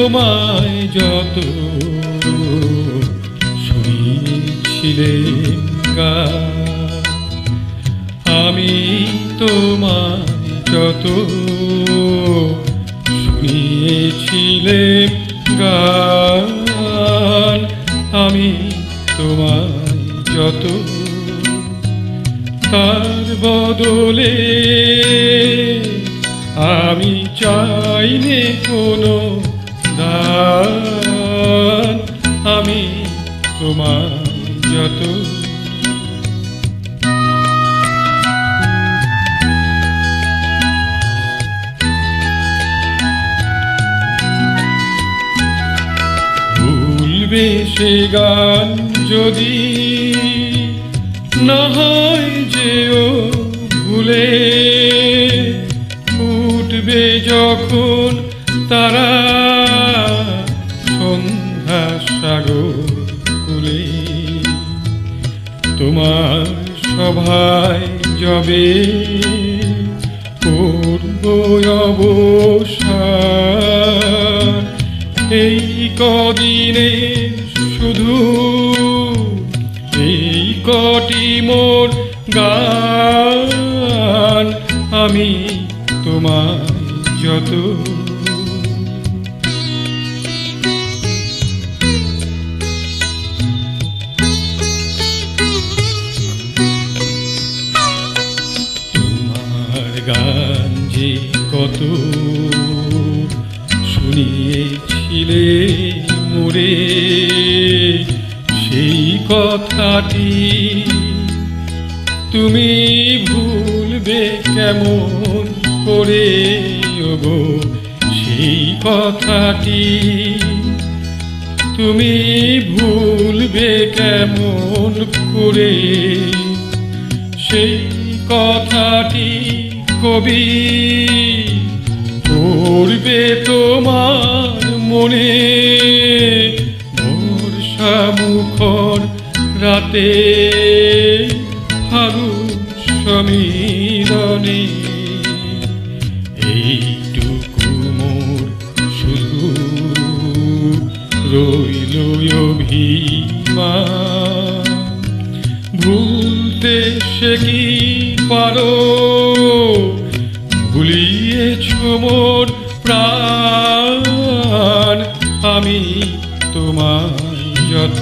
তোমায় যত শুনিয়েছিলেন গান, আমি তোমায় যত শুনিয়েছিলেন গান, আমি তোমায় যত, তার বদলে আমি চাইনি কোনো দান, আমি তোমায় যত। ভুলবে সে গান যদি না হয় যেও ভুলে, উঠবে যখন তারা সন্ধ্যা সাগর কুলে, তোমার সভায় যবে করব অবসান, এই কদিনে শুধু এই কটি মোর গান, আমি তোমায় যত। তোমার গান যে কত শুনিয়েছিলে মোরে, সেই কথাটি তুমি ভুলবে কেমন করে ওগো, সেই কথাটি তুমি ভুলবে কেমন করে, সেই কথাটি কবি করবে তোমার মনে, বর্ষা মুখর রাতে ফাগুন সমীরণে, এইটুকু মোর শুধু রইল অভিমান, ভুলতে সে কি পারো, ভুলিয়েছ মোর প্রাণ, আমি তোমায় যত।